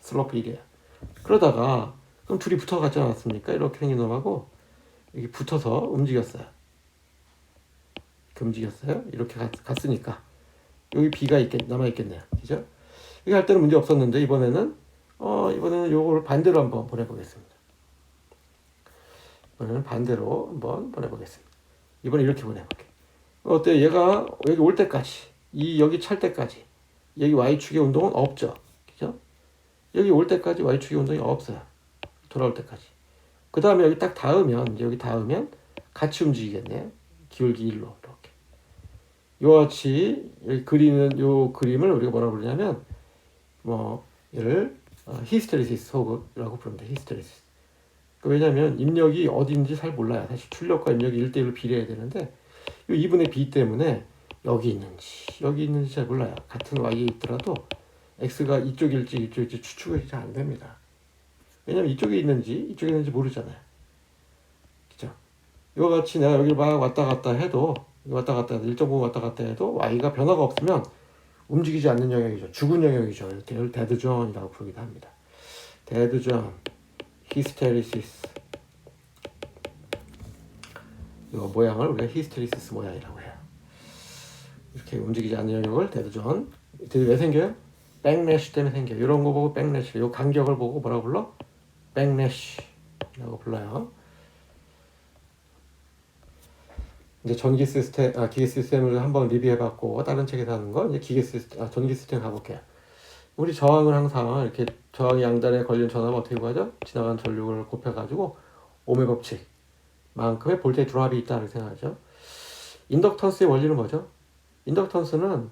슬로프 1이에요. 그러다가 그럼 둘이 붙어갔지 않았습니까? 이렇게 생긴 놈하고 이렇게 붙어서 움직였어요. 이렇게 움직였어요. 이렇게 갔으니까 여기 B가 남아있겠네요. 그죠? 이거 할 때는 문제 없었는데 이번에는 요걸 반대로 한번 보내보겠습니다. 이번에는 반대로 한번 보내보겠습니다. 이번에 이렇게 보내볼게요. 어때요? 얘가 여기 올 때까지, 여기 찰 때까지 여기 Y축의 운동은 없죠. 그죠? 여기 올 때까지 Y축의 운동이 없어요. 돌아올 때까지. 그 다음에 여기 딱 닿으면, 여기 닿으면 같이 움직이겠네요. 기울기 1로 이렇게. 이와 같이 그리는 요 그림을 우리가 뭐라고 부르냐면 얘를 히스테리시스 호흡이라고 부릅니다. 히스테리시스. 왜냐하면 입력이 어디인지 잘 몰라요. 사실 출력과 입력이 1대1로 비례해야 되는데 이 2분의 B 때문에 여기 있는지 잘 몰라요. 같은 Y에 있더라도 X가 이쪽일지 추측이 잘 안 됩니다. 왜냐면 이쪽에 있는지 모르잖아요. 그죠? 이와 같이 내가 여기를 막 왔다 갔다 해도 일정 부분 왔다 갔다 해도 Y가 변화가 없으면 움직이지 않는 영역이죠. 죽은 영역이죠. 이걸 데드존이라고 부르기도 합니다. 데드존. 히스테리시스. 이 모양을 우리가 히스테리시스 모양이라고 해요. 이렇게 움직이지 않는 영역을 데드존. 왜 생겨요? 백래쉬 때문에 생겨요. 이런 거 보고 백래쉬. 이 간격을 보고 뭐라고 불러? 백래쉬라고 불러요. 이제 전기 시스템, 기계 시스템을 한번 리뷰해봤고 다른 책에서 하는 거 이제 기계 시스템, 전기 시스템 가볼게요. 우리 저항을 항상 이렇게 저항 양단에 걸린 전압을 어떻게 구하죠? 지나간 전류를 곱해가지고 오메 법칙만큼의 볼테이지 드랍이 있다고 생각하죠. 인덕턴스의 원리는 뭐죠? 인덕턴스는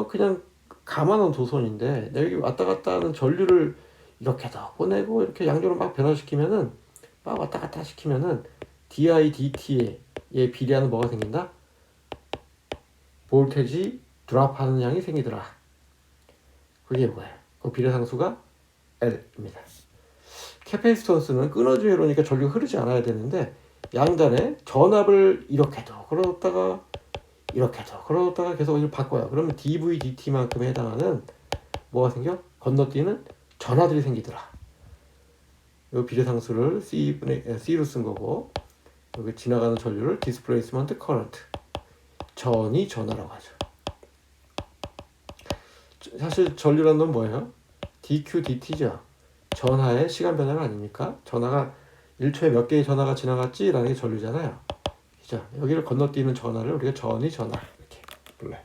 그냥 가만한 도선인데 여기 왔다 갔다 하는 전류를 이렇게 더 보내고 이렇게 양쪽으로 막 변화시키면은 막 왔다 갔다 시키면은 di dt에 비례하는 뭐가 생긴다? 볼테이지 드랍하는 양이 생기더라. 그게 뭐예요? 그 비례상수가 L입니다. 캐패시턴스는 끊어지게 이러니까 전류가 흐르지 않아야 되는데 양단에 전압을 이렇게도 걸어뒀다가 이렇게도 걸어뒀다가 계속 이걸 바꿔요. 그러면 dv dt만큼에 해당하는 뭐가 생겨? 건너뛰는 전하들이 생기더라. 이 비례상수를 C로 쓴 거고 여기 지나가는 전류를 displacement current 전이 전하라고 하죠. 사실 전류라는 건 뭐예요? dq dt죠. 전하의 시간 변화가 아닙니까? 전하가 1초에 몇 개의 전하가 지나갔지라는 게 전류잖아요. 그죠? 여기를 건너뛰는 전하를 우리가 전이 전하 이렇게 불러요.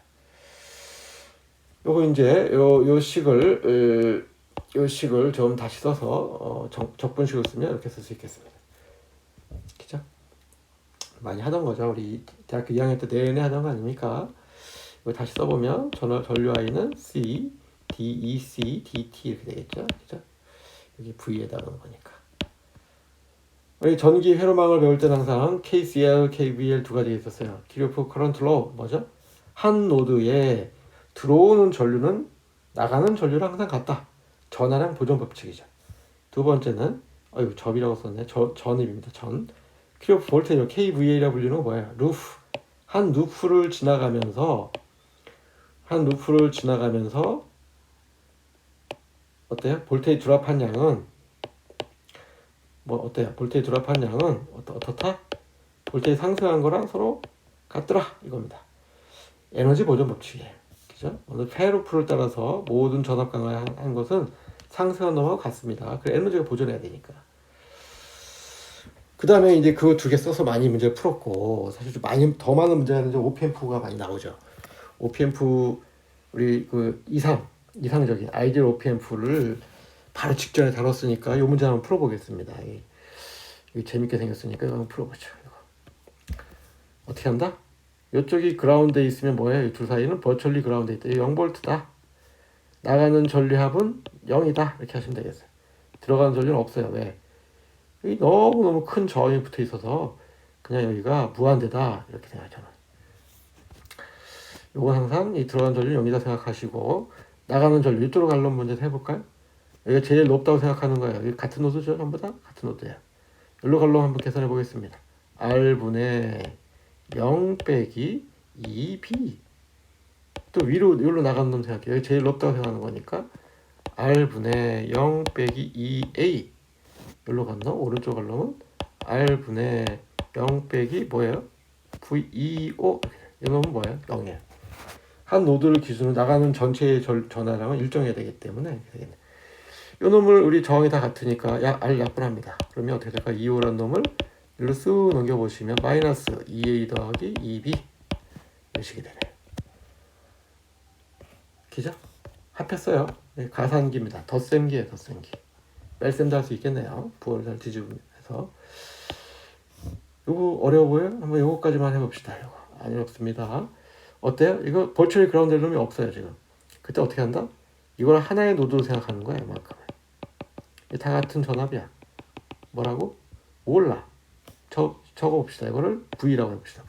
요거 이제 요 식을 좀 다시 써서 적분식을 쓰면 이렇게 쓸 수 있겠습니다. 그죠? 많이 하던 거죠. 우리 대학교 2학년 때 내내 하던 거 아닙니까? 이거 다시 써보면 전류 I는 C, DEC, DT 이렇게 되겠죠. 그죠? 여기 V에다 넣은 거니까. 우리 전기 회로망을 배울 때는 항상 KCL, KVL 두 가지가 있었어요. 키르호프 커런트 로 뭐죠? 한 노드에 들어오는 전류는 나가는 전류랑 항상 같다. 전하량 보존 법칙이죠. 두 번째는 접이라고 썼네. 전입니다. 전. 키르호프 볼테이지 KVA라고 불리는 건 뭐예요? 루프. 한 루프를 지나가면서 어때요? 볼테이지 드랍한 양은 어때요? 볼테이지 드랍한 양은 어떻다? 볼테이지 상승한 거랑 서로 같더라 이겁니다. 에너지 보존 법칙이에요. 그죠? 어느 페루프를 따라서 모든 전압 강화한 것은 상승한 놈하고 같습니다. 그래 에너지가 보존해야 되니까. 그 다음에 이제 그거 두 개 써서 많이 문제 풀었고 사실 좀 더 많은 문제가 이제 OPM프가 많이 나오죠. OPM프 우리 그 이상적인 아이디얼 OPM프를 바로 직전에 다뤘으니까 이 문제 한번 풀어보겠습니다. 이게 재밌게 생겼으니까 이거 한번 풀어보죠. 이거. 어떻게 한다? 이쪽이 그라운드에 있으면 뭐예요? 이 둘 사이는 버추얼리 그라운드에 있다. 0V다. 나가는 전류합은 0이다. 이렇게 하시면 되겠어요. 들어가는 전류는 없어요. 왜? 여기 너무너무 큰 저항이 붙어 있어서 그냥 여기가 무한대다. 이렇게 생각하잖아요. 요건 항상 이 들어가는 전류는 0이다 생각하시고 나가는 전류 이쪽으로 갈 놈 먼저 해볼까요? 여기가 제일 높다고 생각하는 거예요. 여기 같은 노드죠? 전부 다? 같은 노드예요. 여기로 갈 놈 한번 계산해 보겠습니다. R분의 0 빼기 2B 또 위로 여기로 나가는 놈 생각해요. 여기 제일 높다고 생각하는 거니까 R분의 0 빼기 2A 여기로 간 놈 오른쪽 갈 놈은 R분의 0 빼기 뭐예요? V25 이 놈은 뭐예요? 0이에요. 한 노드를 기준으로 나가는 전체의 전하량은 일정해야 되기 때문에 이 놈을 우리 저항이 다 같으니까 R 약분합니다. 그러면 어떻게 될까? 2호라는 놈을 일로 쓱 넘겨보시면 마이너스 2A 더하기 2B 이런 식이 되네요. 기죠? 합했어요. 가산기입니다. 덧셈기예요. 덧셈기. 뺄셈도 할 수 있겠네요. 부호를 잘 뒤집으면서. 요거 어려워 보여요? 한번 요거까지만 해봅시다. 요거 안 어렵습니다. 어때요? 이거 버추얼 그라운드 놈이 없어요 지금. 그때 어떻게 한다? 이걸 하나의 노드로 생각하는 거야 이만큼. 다 같은 전압이야. 뭐라고? 몰라. 적어봅시다. 이거를 V라고 해봅시다.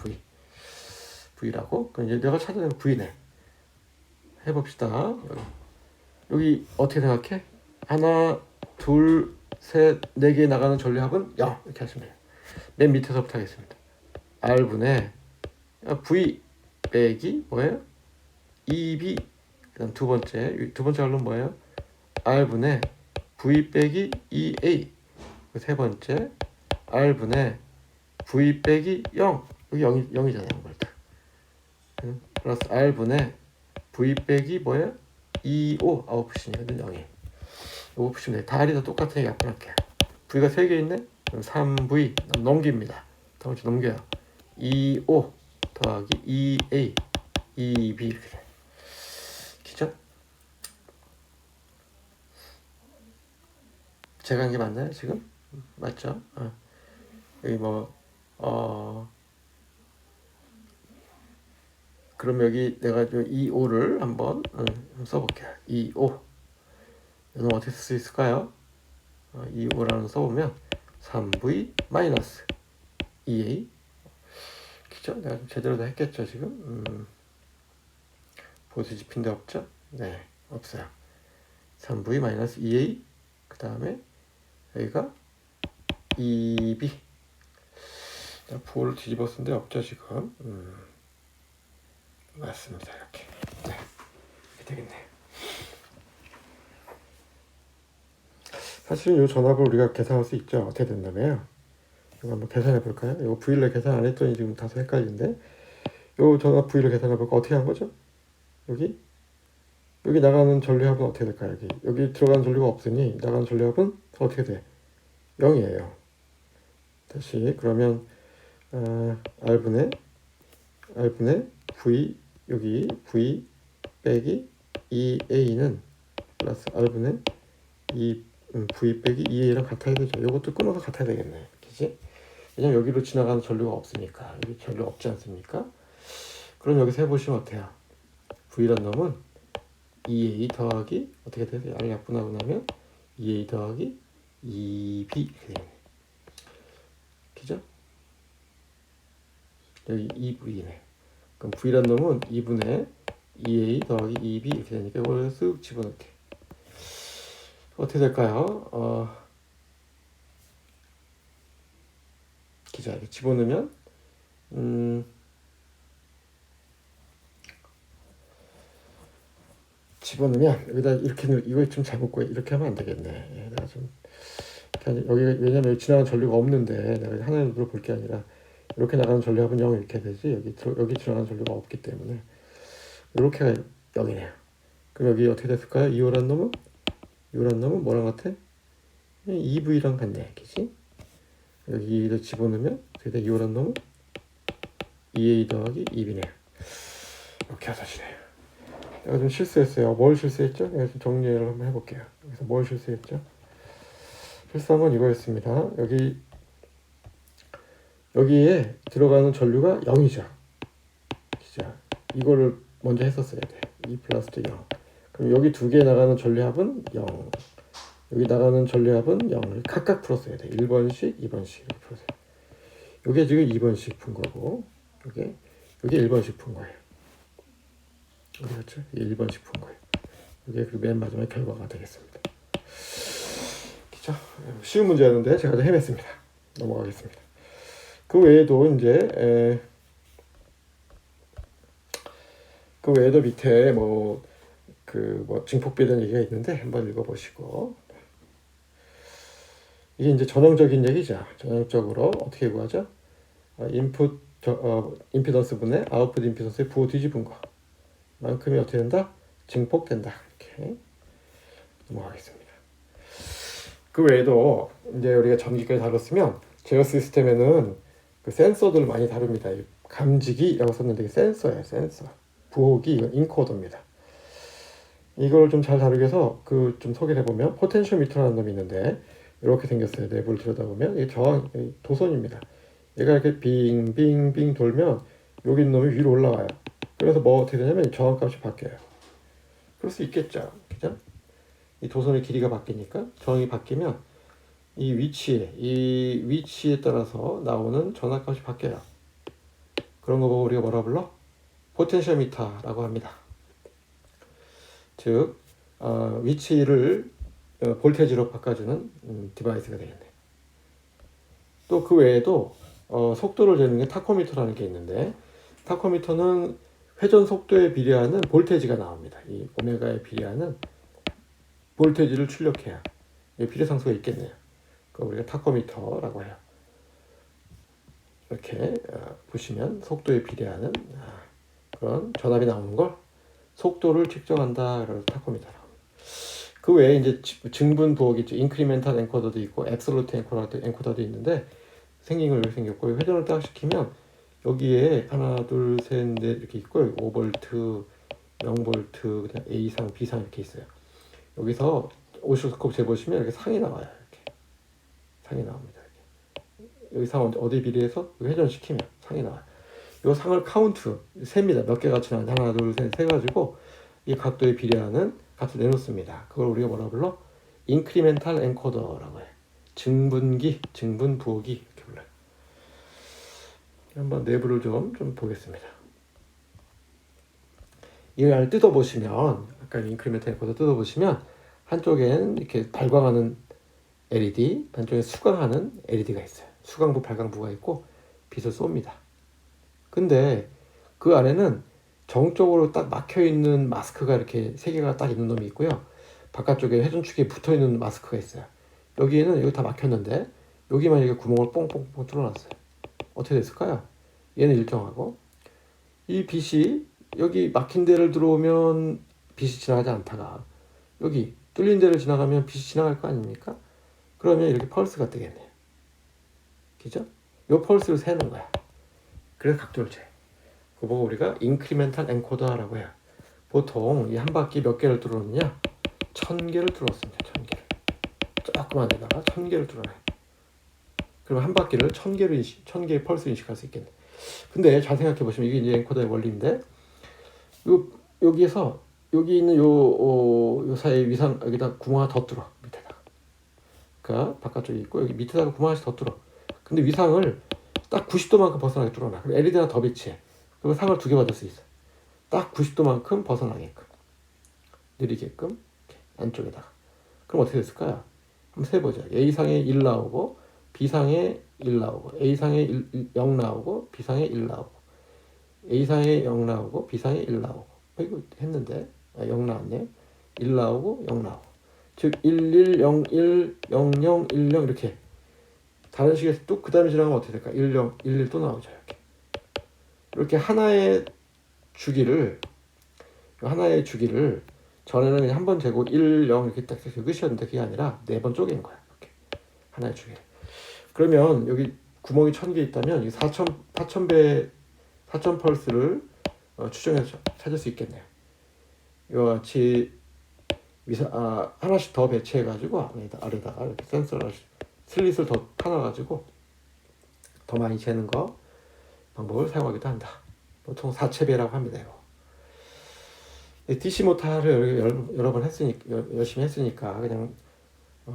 V라고. 그럼 이제 내가 찾아낸 V네. 해봅시다. 여기 어떻게 생각해? 하나, 둘, 셋, 네 개 나가는 전류합은 0 이렇게 하시면 돼요. 맨 밑에서부터 하겠습니다. R분의 V 빼기 뭐예요? 2B 그다음 두 번째 관론 뭐예요? R분의 V 빼기 2A 세 번째 R분의 V 빼기 0. 여기 0이잖아요. 0볼트. 플러스 R분의 V 빼기 뭐예요? 25 아웃풋이니까 0이. 요거 푸시면 돼. 다 R이 다 똑같으니까 약분할게요. V가 3개 있네? 그럼 3V 넘깁니다. 다음 주 넘겨요. 25 더하기 2A 2B 이렇게 돼. 그죠? 제가 한 게 맞나요 지금? 맞죠? 여기 그럼 여기 내가 25를 한번 써볼게요. 25 이건 어떻게 쓸 수 있을까요? 25라는 써보면 3V 마이너스 2A 그죠? 내가 좀 제대로 다 했겠죠 지금? 보수 집힌 데 없죠? 네 없어요. 3V 마이너스 2A 그 다음에 여기가 2B 부호를 뒤집어 쓴 데 없죠 지금? 맞습니다. 이렇게 되겠네요. 사실은 이 전압을 우리가 계산할 수 있죠. 어떻게 된다며요? 이거 한번 계산해 볼까요? 이거 V를 계산 안 했더니 지금 다소 헷갈리는데 이 전압 V를 계산해 볼까? 어떻게 한 거죠? 여기 나가는 전류합은 어떻게 될까요? 여기 들어가는 전류가 없으니 나가는 전류합은 어떻게 돼? 0이에요. 다시 그러면 R분의 V 여기 V 빼기 2A는 플러스 R분의 V 빼기 2A랑 같아야 되죠. 이것도 끊어서 같아야 되겠네. 그치? 왜냐면 여기로 지나가는 전류가 없으니까. 여기 전류 없지 않습니까? 그럼 여기서 해보시면 어때요? V란 놈은 2A 더하기 어떻게 되세요? R을 약분하고 나면 2A 더하기 2B 이렇게 되겠네. 그죠? 여기 2V네. 그럼 V란 놈은 2분의 2A 더하기 2B 이렇게 되니까 이걸 쓱 집어넣게. 어떻게 될까요? 기자 이렇게 집어넣으면 여기다 이렇게 이거 좀 잘못 구해. 이렇게 하면 안 되겠네. 내가 좀 여기 왜냐면 여기 지나가는 전류가 없는데 내가 하나의 눈으로 볼 게 아니라 이렇게 나가는 전류합은 0 이렇게 되지. 여기 지나가는 전류가 없기 때문에 이렇게가 0이네요. 그럼 여기 어떻게 됐을까요? 2호란 놈은 뭐랑 같아? 2V랑 같네. 그치? 여기를 집어넣으면 어떻게 돼? 2호란 놈은 2A 더하기 2B네요. 이렇게 하시네요. 내가 좀 실수했어요. 뭘 실수했죠? 내가 좀 정리를 한번 해볼게요. 여기서 뭘 실수했죠? 실수한 건 이거였습니다. 여기에 들어가는 전류가 0이죠. 그죠? 이거를 먼저 했었어야 돼. 2 플러스 0. 그럼 여기 두 개 나가는 전류합은 0. 여기 나가는 전류합은 0을 각각 풀었어야 돼. 1번씩, 2번씩 이렇게 풀었어요. 이게 지금 2번씩 푼 거고, 이게 1번씩 푼 거예요. 그렇죠? 이게 1번씩 푼 거예요. 이게 그 맨 마지막 결과가 되겠습니다. 그렇죠? 쉬운 문제였는데 제가 좀 헤맸습니다. 넘어가겠습니다. 그 외에도 이제 그 외에도 밑에 증폭비에 대한 얘기가 있는데 한번 읽어보시고 이게 이제 전형적인 얘기죠. 전형적으로 어떻게 구하죠? 인풋 임피던스 분의 아웃풋 임피던스의 부호 뒤집은 거 만큼이 어떻게 된다? 증폭된다. 이렇게 넘어가겠습니다. 그 외에도 이제 우리가 전기까지 다뤘으면 제어 시스템에는 그 센서들을 많이 다룹니다. 감지기라고 썼는데 센서예요. 센서. 부호기 이건 인코더입니다. 이걸 좀 잘 다루기 위해서 좀 소개를 해보면 포텐시오미터라는 놈이 있는데 이렇게 생겼어요. 내부를 들여다보면 이게 저항 도선입니다. 얘가 이렇게 빙빙빙 돌면 여기 있는 놈이 위로 올라와요. 그래서 뭐 어떻게 되냐면 저항값이 바뀌어요. 그럴 수 있겠죠. 그죠? 이 도선의 길이가 바뀌니까 저항이 바뀌면 이 위치에 따라서 나오는 전압값이 바뀌어요. 그런 거 보고 우리가 뭐라 불러? 포텐시오미터라고 합니다. 즉 위치를 볼테지로 바꿔주는 디바이스가 되겠네. 또 그 외에도 속도를 재는 게 타코미터라는 게 있는데 타코미터는 회전 속도에 비례하는 볼테지가 나옵니다. 이 오메가에 비례하는 볼테지를 출력해야 비례상수가 있겠네요. 그걸 우리가 타코미터라고 해요. 이렇게 보시면 속도에 비례하는 그런 전압이 나오는 걸 속도를 측정한다. 그래서 타코미터라고. 그 외에 이제 증분 부호기 있죠. 인크리멘탈 엔코더도 있고 앱솔루트 엔코더도 있는데 생긴 건 이렇게 생겼고 회전을 딱 시키면 여기에 하나 둘셋넷 이렇게 있고 5V, 0V, 그다음 A상, B상 이렇게 있어요. 여기서 오시로스코프 재보시면 이렇게 상이 나와요. 이렇게 상이 나옵니다. 이렇게. 여기 상 어디에 비례해서 회전시키면 상이 나와요. 이 상을 카운트 셉니다. 몇 개 같이 나는지 하나 둘셋 세가지고 이 각도에 비례하는 값을 내놓습니다. 그걸 우리가 뭐라 불러? 인크리멘탈 엔코더라고 해. 증분기, 증분 부호기 이렇게 불러요. 한번 내부를 좀 보겠습니다. 이 안을 뜯어보시면 아까 인크리멘탈 엔코더 뜯어보시면 한쪽엔 이렇게 발광하는 LED, 한쪽에 수광하는 LED가 있어요. 수광부, 발광부가 있고 빛을 쏩니다. 근데 그 안에는 정적으로 딱 막혀있는 마스크가 이렇게 세 개가 딱 있는 놈이 있고요. 바깥쪽에 회전축에 붙어있는 마스크가 있어요. 여기에는 이거 다 막혔는데 여기만 이렇게 구멍을 뽕뽕뽕 뚫어놨어요. 어떻게 됐을까요? 얘는 일정하고 이 빛이 여기 막힌 데를 들어오면 빛이 지나가지 않다가 여기 뚫린 데를 지나가면 빛이 지나갈 거 아닙니까? 그러면 이렇게 펄스가 뜨겠네요. 그죠? 요 펄스를 세는 거야. 그래서 각도를 재. 그거 보고 우리가 인크리멘탈 엔코더라고 해요. 보통 이 한 바퀴 몇 개를 뚫어놓냐? 1000개를 뚫었습니다. 1000개를. 조그만 데다가 1000개를 뚫어놔요. 그럼 한 바퀴를 1000개의 펄스 인식할 수 있겠네. 근데 잘 생각해 보시면 이게 이제 엔코더의 원리인데 여기에서 여기 있는 요 사이 위상 여기다 구멍 하나 더 뚫어. 밑에다가. 그러니까 바깥쪽에 있고 여기 밑에다가 구멍 하나씩 더 뚫어. 근데 위상을 딱 90도만큼 벗어나게 뚫어놔. 그럼 LED 하나 더 배치해. 그러면 상을 2개 받을 수 있어. 딱 90도만큼 벗어나게끔. 느리게끔. 이렇게 안쪽에다가. 그럼 어떻게 됐을까요? 한번 세보자. A상에 1 나오고 B상에 1 나오고 A상에 0 나오고 B상에 1 나오고 A상에 0 나오고 B상에 1 나오고 이거 했는데 0 나왔네. 1 나오고 0 나오고 즉 11, 01, 00, 10 이렇게 다른 식에서 또 그 다음에 지나가면 어떻게 될까? 10, 11 또 나오죠. 이렇게 하나의 주기를 전에는 그냥 한 번 재고 1, 0 이렇게 딱 끝이었는데 그게 아니라 4번 쪼갠 거야. 이렇게 하나의 주기를. 그러면 여기 구멍이 1000개 있다면 이 4000배 4000 펄스를 추정해서 찾을 수 있겠네요. 이와 같이 하나씩 더 배치해가지고 아래다가 이렇게 센서를 슬릿을 더 파놔가지고 더 많이 재는 거 방법을 사용하기도 한다. 보통 4채배라고 합니다. 이거. DC 모타를 여러 번 열심히 했으니까 그냥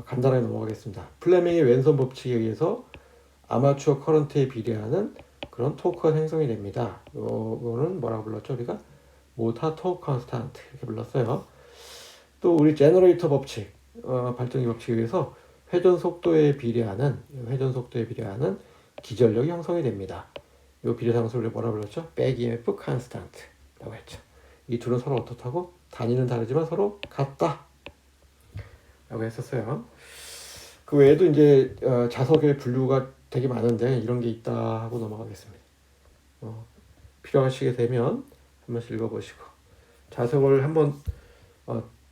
간단하게 넘어가겠습니다. 플레밍의 왼손 법칙에 의해서 아마추어 커런트에 비례하는 그런 토크가 생성이 됩니다. 이거는 뭐라고 불렀죠? 우리가 모타 토크 컨스탄트 이렇게 불렀어요. 또 우리 제너레이터 법칙, 발전기 법칙에 의해서 회전 속도에 비례하는 기전력이 형성이 됩니다. 이 비례상수를 뭐라 불렀죠? 백 EMF 컨스탄트라고 했죠. 이 둘은 서로 어떻다고? 단위는 다르지만 서로 같다 라고 했었어요. 그 외에도 이제 자석의 분류가 되게 많은데 이런 게 있다 하고 넘어가겠습니다. 필요하시게 되면 한 번씩 읽어보시고 자석을 한번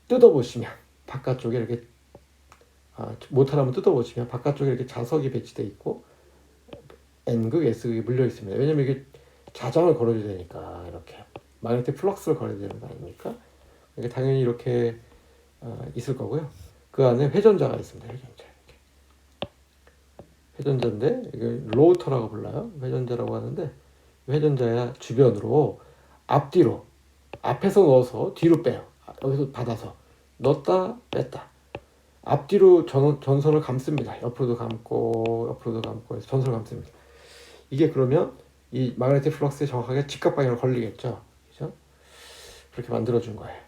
뜯어보시면 바깥쪽에 이렇게 모터를 한번 뜯어보시면 바깥쪽에 이렇게 자석이 배치되어 있고 N극, S극이 물려 있습니다. 왜냐면 이게 자장을 걸어줘야 되니까 이렇게 마그네틱 플럭스를 걸어야 되는 거 아닙니까? 그러니까 당연히 이렇게 있을 거고요. 그 안에 회전자가 있습니다. 회전자인데 이게 로터라고 불러요. 회전자라고 하는데 회전자야 주변으로 앞뒤로 앞에서 넣어서 뒤로 빼요. 여기서 받아서 넣었다 뺐다 앞뒤로 전선을 감습니다. 옆으로도 감고 해서 전선을 감습니다. 이게 그러면 이 마그네틱 플럭스에 정확하게 직각 방향으로 걸리겠죠. 그죠? 그렇게 만들어준 거예요.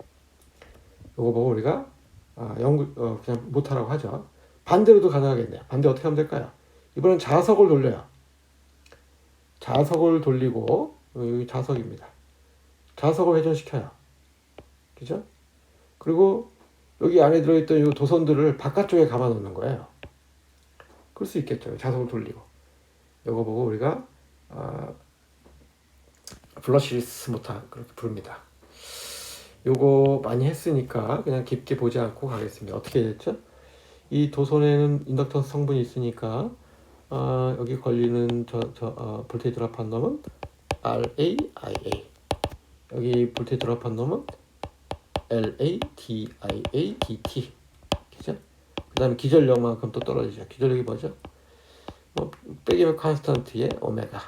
이거 보고 우리가 그냥 못하라고 하죠. 반대로도 가능하겠네요. 반대 어떻게 하면 될까요? 이번엔 자석을 돌려요. 자석을 돌리고 여기 자석입니다. 자석을 회전시켜요. 그죠? 그리고 여기 안에 들어있던 이 도선들을 바깥쪽에 감아 놓는 거예요. 끌 수 있겠죠. 자석을 돌리고. 요거 보고 우리가 블러시리스 모터 그렇게 부릅니다. 요거 많이 했으니까 그냥 깊게 보지 않고 가겠습니다. 어떻게 됐죠? 이 도선에는 인덕턴스 성분이 있으니까 여기 걸리는 볼테이지 드랍한 놈은 RAIA, 여기 볼테이지 드랍한 놈은 LATIADT, 그죠? 그 다음에 기전력만큼 또 떨어지죠. 기전력이 뭐죠? 빼기면 컨스턴트의 오메가,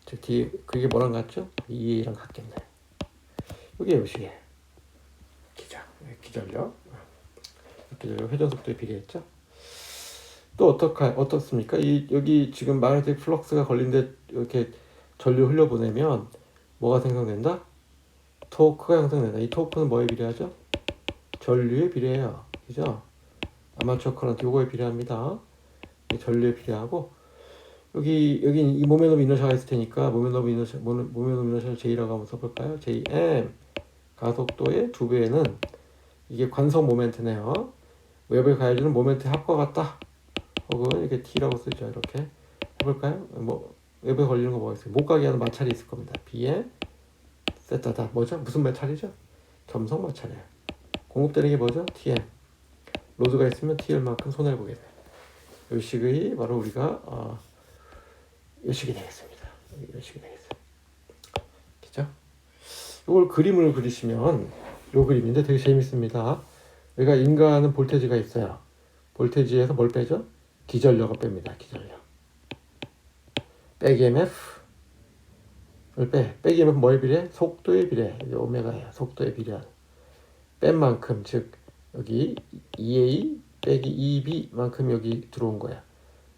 즉 D, 그게 뭐랑 같죠? EA랑 같겠네요. 이게 요식이에요. 기전력 회전 속도에 비례했죠. 또 어떻습니까? 여기 지금 마그네틱 플럭스가 걸린데 이렇게 전류 흘려보내면 뭐가 생성된다? 토크가 형성된다. 이 토크는 뭐에 비례하죠? 전류에 비례해요. 그죠? 아마추어 커런트 요거에 비례합니다. 전류에 비례하고, 여기 이 모멘텀 이너셜가 있을 테니까 모멘텀 이너셜 J라고 한번 써볼까요? JM 가속도의 2배는 이게 관성 모멘트네요. 외부에 가해주는 모멘트의 합과 같다. 혹은 이렇게 T라고 쓰죠. 이렇게 해볼까요? 외부에 걸리는 거 뭐가 있어요? 못 가게 하는 마찰이 있을 겁니다. B에 세타다. 뭐죠? 무슨 마찰이죠? 점성 마찰이에요. 공급되는 게 뭐죠? TM. 로드가 있으면 TL만큼 손해를 보게 돼요. 이 식이 바로 우리가 이 식이 되겠습니다. 이 식이 되겠어요. 그죠? 이걸 그림을 그리시면 요 그림인데 되게 재밌습니다. 우리가 인간은 볼테지가 있어요. 볼테지에서 뭘 빼죠? 기전력을 뺍니다. 기전력. 빼기 MF를 빼기 MF 뭐에 비례해? 속도에 비례해. 오메가예요. 속도에 비례한. 뺀 만큼, 즉 여기 EA 빼기 EB만큼 여기 들어온 거야.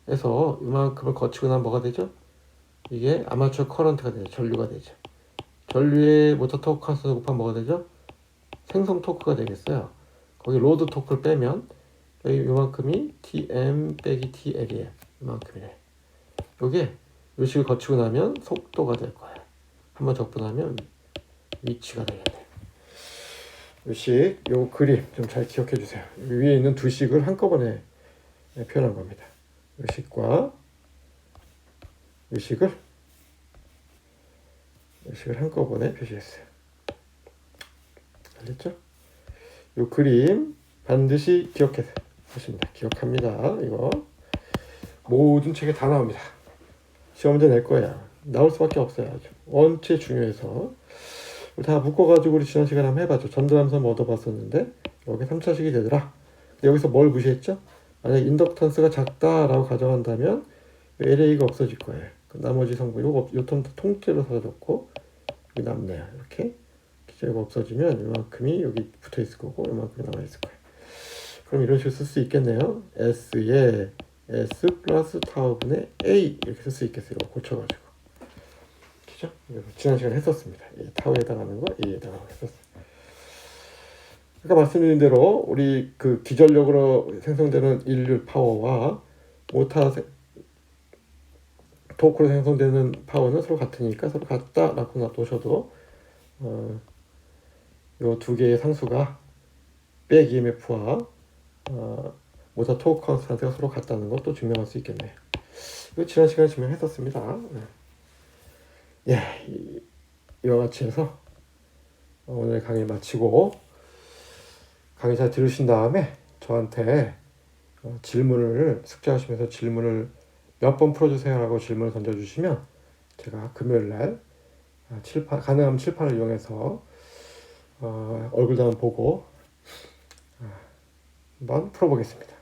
그래서 이만큼을 거치고 나면 뭐가 되죠? 이게 아마추어 커런트가 되죠. 전류가 되죠. 전류의 모터 토크 컨스턴트 곱하면 뭐가 되죠? 생성 토크가 되겠어요. 거기 로드 토크를 빼면 여기 요만큼이 TM 빼기 TL이에요. 이만큼이래. 요게 요식을 거치고 나면 속도가 될 거예요. 한번 적분하면 위치가 되겠네. 요식, 요 그림 좀 잘 기억해 주세요. 위에 있는 두 식을 한꺼번에 표현한 겁니다. 요식과 요식을 한꺼번에 표시했어요. 알겠죠? 요 그림 반드시 기억해 보십니다. 기억합니다. 이거 모든 책에 다 나옵니다. 시험 문제 낼 거야. 나올 수밖에 없어요. 아주 원체 중요해서 다 묶어가지고 우리 지난 시간에 한번 해봤죠. 전도함수 얻어봤었는데 여기 3차식이 되더라. 여기서 뭘 무시했죠? 만약 인덕턴스가 작다라고 가정한다면 LA가 없어질 거예요. 나머지 성분 요 텀 통째로 사줬고 여기 남네요. 이렇게 기저가 없어지면 이만큼이 여기 붙어 있을 거고 이만큼이 남아 있을 거예요. 그럼 이런 식으로 쓸 수 있겠네요. S에 S 플러스 타우분의 A 이렇게 쓸 수 있겠어요. 이거 고쳐가지고. 그죠? 지난 시간에 했었습니다. 타우에 해당하는 거 A에 해당하는 거 했었어요. 아까 말씀드린 대로 우리 그 기전력으로 생성되는 인류 파워와 모터 토크로 생성되는 파워는 서로 같으니까 서로 같다라고 놔두셔도 요 두 개의 상수가 백 EMF와 모터 토크 컨스턴트가 서로 같다는 것도 증명할 수 있겠네요. 이거 지난 시간에 증명했었습니다. 이와 같이 해서 오늘 강의 마치고 강의 잘 들으신 다음에 저한테 질문을 숙제하시면서 질문을 몇 번 풀어주세요 라고 질문을 던져주시면 제가 금요일날 가능하면 칠판을 이용해서 얼굴도 한번 보고 한번 풀어보겠습니다.